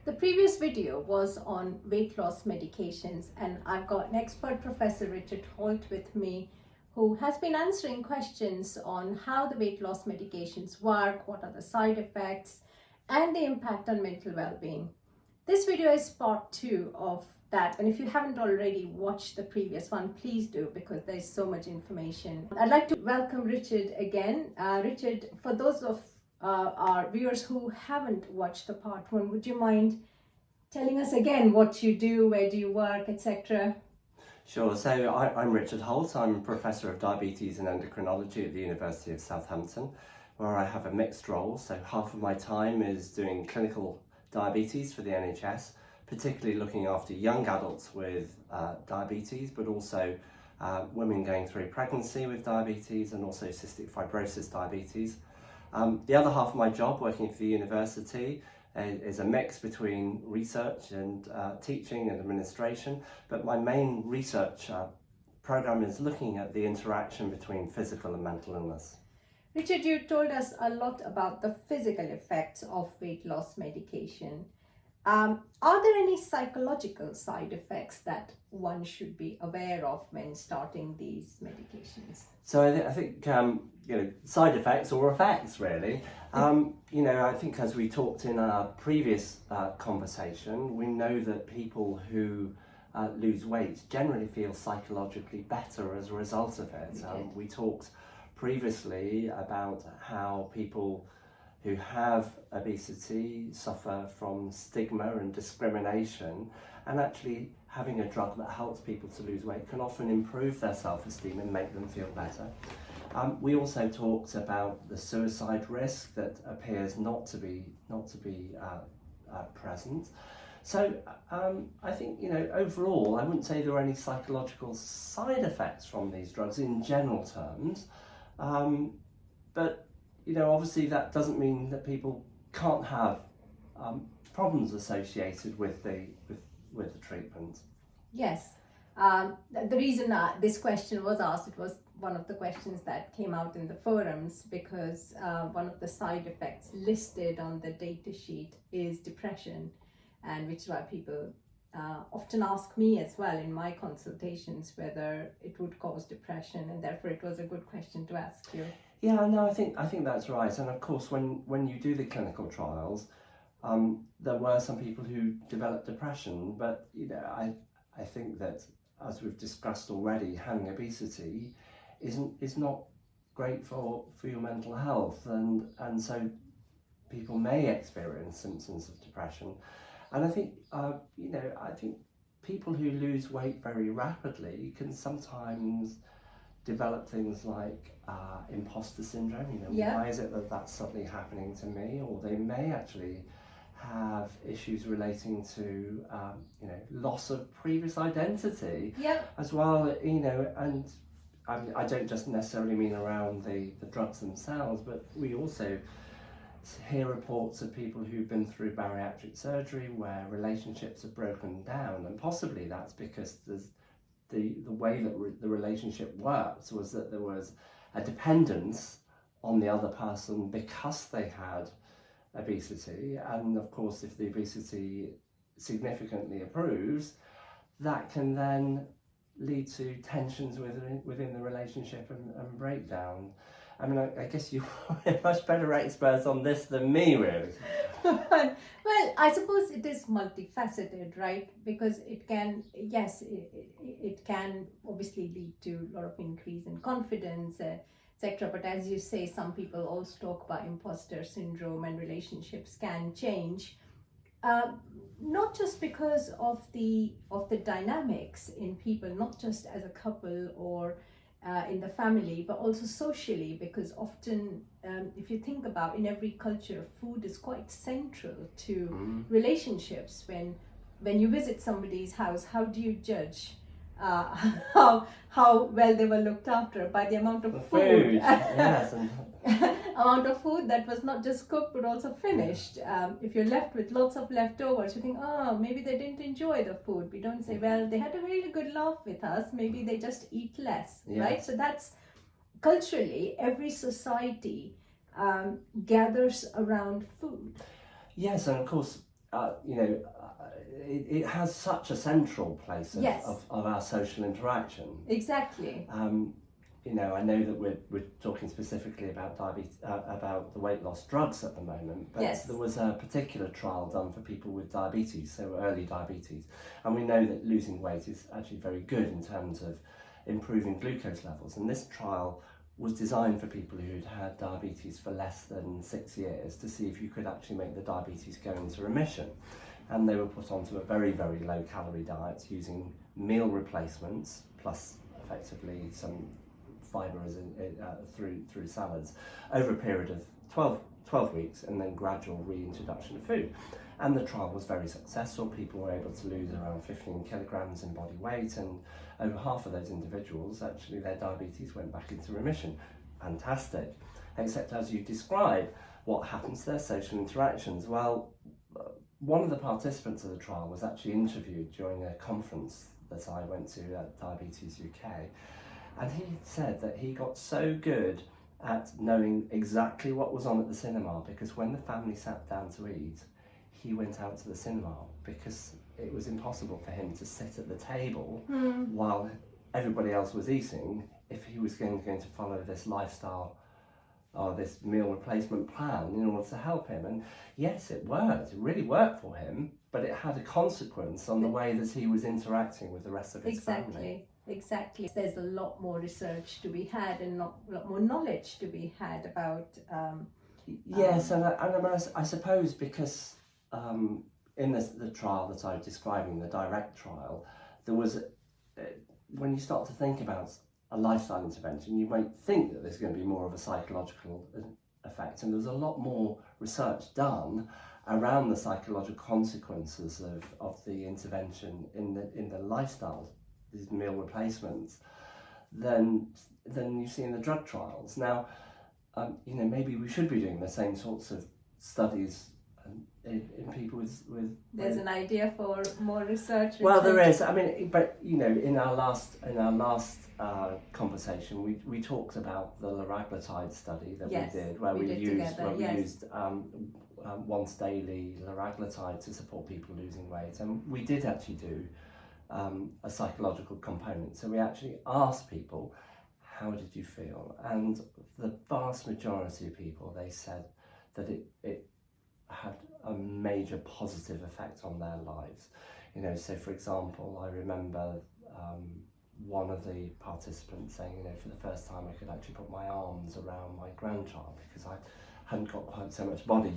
The previous video was on weight loss medications, and I've got an expert, Professor Richard Holt, with me, who has been answering questions on how the weight loss medications work, what are the side effects, and the impact on mental well-being. This video is part 2 of that, and if you haven't already watched the previous one, please do, because there's so much information. I'd like to welcome Richard again. Richard, for those of our viewers who haven't watched the part 1, would you mind telling us again what you do, where do you work, etc.? Sure. So I'm Richard Holt. I'm Professor of Diabetes and Endocrinology at the University of Southampton, where I have a mixed role. So half of my time is doing clinical diabetes for the NHS, particularly looking after young adults with diabetes, but also women going through pregnancy with diabetes and also cystic fibrosis diabetes. The other half of my job, working for the university, is a mix between research and teaching and administration, but my main research program is looking at the interaction between physical and mental illness. Richard, you told us a lot about the physical effects of weight loss medication. Are there any psychological side effects that one should be aware of when starting these medications? So I think side effects or effects really. I think as we talked in our previous conversation, we know that people who lose weight generally feel psychologically better as a result of it. We talked previously about how people who have obesity suffer from stigma and discrimination, and actually having a drug that helps people to lose weight can often improve their self-esteem and make them feel better. We also talked about the suicide risk that appears not to be present. So I think overall I wouldn't say there are any psychological side effects from these drugs in general terms, but obviously that doesn't mean that people can't have problems associated with the treatment. Yes. The reason this question was asked, it was one of the questions that came out in the forums, because one of the side effects listed on the data sheet is depression, and which is why people often ask me as well in my consultations whether it would cause depression, and therefore it was a good question to ask you. Yeah, no, I think that's right. And of course, when you do the clinical trials, there were some people who developed depression, but I think that, as we've discussed already, having obesity is not great for your mental health, and so people may experience symptoms of depression. And I think I think people who lose weight very rapidly can sometimes develop things like imposter syndrome. Why is it that that's suddenly happening to me? Or they may actually have issues relating to loss of previous identity as well. And I don't just necessarily mean around the drugs themselves, but we also hear reports of people who've been through bariatric surgery where relationships have broken down, and possibly that's because there's the way that the relationship worked was that there was a dependence on the other person because they had obesity, and of course if the obesity significantly improves, that can then lead to tensions within the relationship and breakdown. I mean, I guess you're much better experts on this than me, really. Well, I suppose it is multifaceted, right? Because it can, yes, it can obviously lead to a lot of increase in confidence, etc. But as you say, some people also talk about imposter syndrome, and relationships can change, not just because of the dynamics in people, not just as a couple or in the family, but also socially, because often if you think about, in every culture, food is quite central to relationships. When you visit somebody's house, how do you judge how well they were looked after? By the amount of food. Yes. Amount of food that was not just cooked but also finished. If you're left with lots of leftovers, you think, oh, maybe they didn't enjoy the food. We don't say, well, they had a really good laugh with us, maybe they just eat less, right? So that's culturally, every society gathers around food. Yes, and of course it has such a central place Yes. of our social interaction. Exactly. I know that we're talking specifically about diabetes, about the weight loss drugs at the moment, but Yes. there was a particular trial done for people with diabetes, so early diabetes, and we know that losing weight is actually very good in terms of improving glucose levels, and this trial was designed for people who'd had diabetes for less than 6 years to see if you could actually make the diabetes go into remission. And they were put onto a very, very low calorie diet using meal replacements plus effectively some fibres through salads over a period of 12 weeks, and then gradual reintroduction of food. And the trial was very successful. People were able to lose around 15 kilograms in body weight, and over half of those individuals, actually their diabetes went back into remission. Fantastic. Except as you describe, what happens to their social interactions? Well, one of the participants of the trial was actually interviewed during a conference that I went to at Diabetes UK, and he said that he got so good at knowing exactly what was on at the cinema, because when the family sat down to eat, he went out to the cinema because it was impossible for him to sit at the table while everybody else was eating if he was going to follow this lifestyle or this meal replacement plan in order to help him. And yes, it worked. It really worked for him, but it had a consequence on the way that he was interacting with the rest of his family. Exactly. There's a lot more research to be had and a lot more knowledge to be had about. Yes, and I suppose because in the trial that I was describing, the direct trial, there was, when you start to think about a lifestyle intervention, you might think that there's going to be more of a psychological effect, and there's a lot more research done around the psychological consequences of the intervention in the lifestyle, these meal replacements, than you see in the drug trials. Now, maybe we should be doing the same sorts of studies in people with There's an idea for more research. Well, there is. I mean, but in our last conversation, we talked about the Liraglutide study that we did, where we used once daily Liraglutide to support people losing weight, and we did actually do a psychological component. So we actually asked people, how did you feel? And the vast majority of people, they said that it had a major positive effect on their lives. So for example, I remember one of the participants saying, for the first time I could actually put my arms around my grandchild because I hadn't got quite so much body.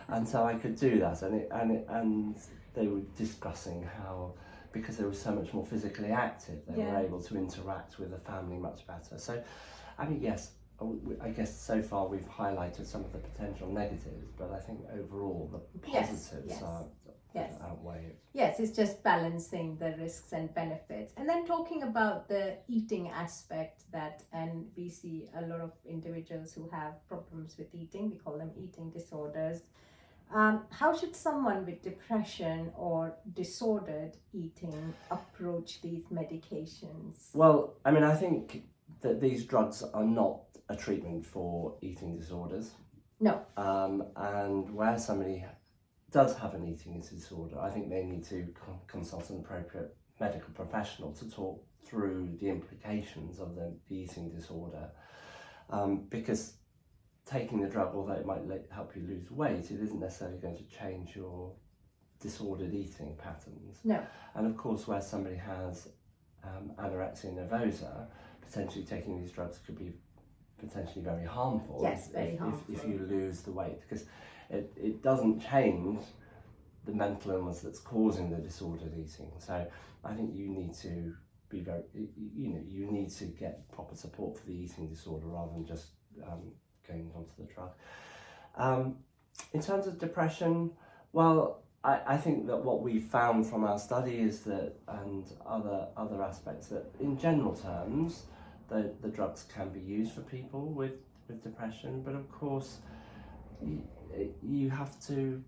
And so I could do that, and they were discussing how, because they were so much more physically active, they were able to interact with the family much better. So, I mean, yes, I guess so far we've highlighted some of the potential negatives, but I think overall the positives outweigh it. Yes, it's just balancing the risks and benefits. And then talking about the eating aspect and we see a lot of individuals who have problems with eating, we call them eating disorders. How should someone with depression or disordered eating approach these medications? Well, I mean, I think that these drugs are not a treatment for eating disorders. No. And where somebody does have an eating disorder, I think they need to consult an appropriate medical professional to talk through the implications of the eating disorder. Because taking the drug, although it might help you lose weight, it isn't necessarily going to change your disordered eating patterns. No. And of course, where somebody has anorexia nervosa, potentially taking these drugs could be potentially very harmful. Yes, very harmful. If you lose the weight, because it doesn't change the mental illness that's causing the disordered eating. So I think you need to be you need to get proper support for the eating disorder rather than just going onto the drug. In terms of depression, well, I think that what we found from our study is that, and other aspects, that in general terms, the drugs can be used for people with depression, but of course you have to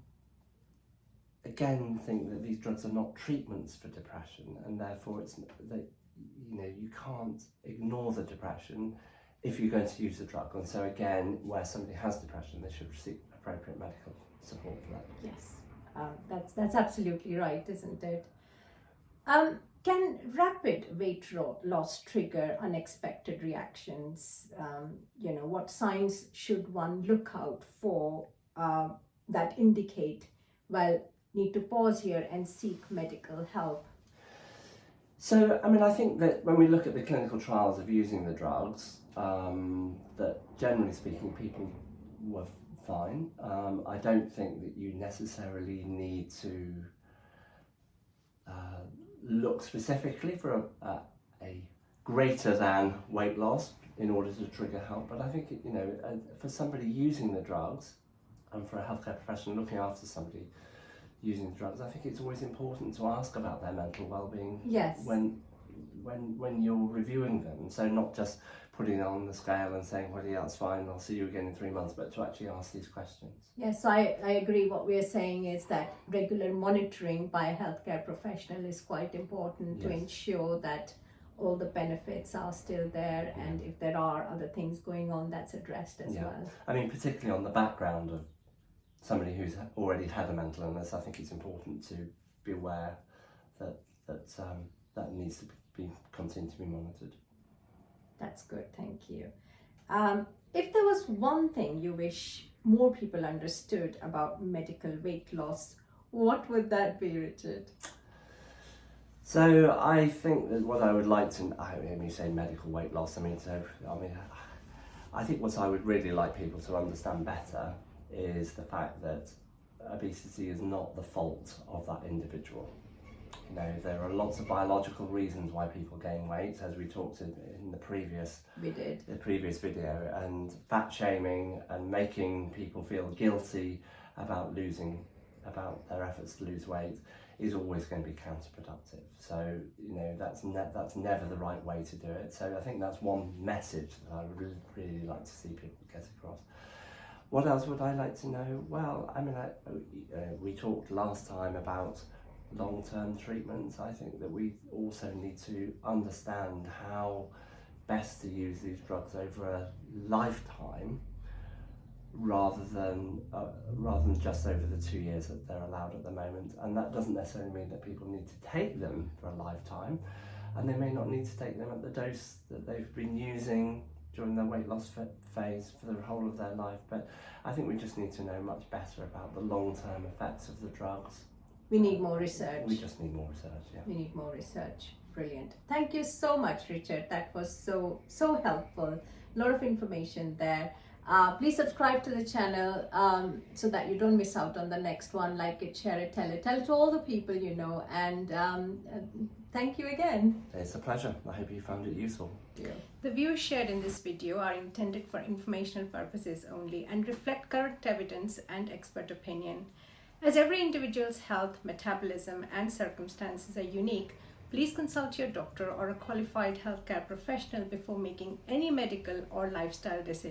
again think that these drugs are not treatments for depression, and therefore it's that you can't ignore the depression if you're going to use the drug. And so again, where somebody has depression, they should receive appropriate medical support for that. Yes. That's absolutely right, isn't it? Can rapid weight loss trigger unexpected reactions? What signs should one look out for that indicate, well, need to pause here and seek medical help? So, I mean, I think that when we look at the clinical trials of using the drugs, that generally speaking, people were fine. I don't think that you necessarily need to look specifically for a greater than weight loss in order to trigger help. But I think, for somebody using the drugs and for a healthcare professional looking after somebody using the drugs, I think it's always important to ask about their mental well-being. Yes. When you're reviewing them, so not just putting it on the scale and saying, well, yeah, that's fine, I'll see you again in 3 months, but to actually ask these questions. Yes, I agree. What we're saying is that regular monitoring by a healthcare professional is quite important to ensure that all the benefits are still there, and if there are other things going on, that's addressed as well. I mean, particularly on the background of somebody who's already had a mental illness, I think it's important to be aware that needs to continue to be monitored. That's good, thank you. If there was one thing you wish more people understood about medical weight loss, what would that be, Richard? So I think that what I would like to, I mean, you say medical weight loss, I think what I would really like people to understand better is the fact that obesity is not the fault of that individual. There are lots of biological reasons why people gain weight, as we talked in the previous video, and fat shaming and making people feel guilty about their efforts to lose weight is always going to be counterproductive. So that's never the right way to do it. So I think that's one message that I would really like to see people get across. What else would I like to know? Well, I mean, we talked last time about long-term treatments. I think that we also need to understand how best to use these drugs over a lifetime rather than just over the 2 years that they're allowed at the moment. And that doesn't necessarily mean that people need to take them for a lifetime, and they may not need to take them at the dose that they've been using during their weight loss phase for the whole of their life. But I think we just need to know much better about the long-term effects of the drugs. We need more research. We just need more research, yeah. We need more research. Brilliant. Thank you so much, Richard. That was so helpful. A lot of information there. Please subscribe to the channel so that you don't miss out on the next one. Like it, share it, tell it to all the people you know. And thank you again. It's a pleasure. I hope you found it useful. Yeah. The views shared in this video are intended for informational purposes only and reflect current evidence and expert opinion. As every individual's health, metabolism, and circumstances are unique, please consult your doctor or a qualified healthcare professional before making any medical or lifestyle decisions.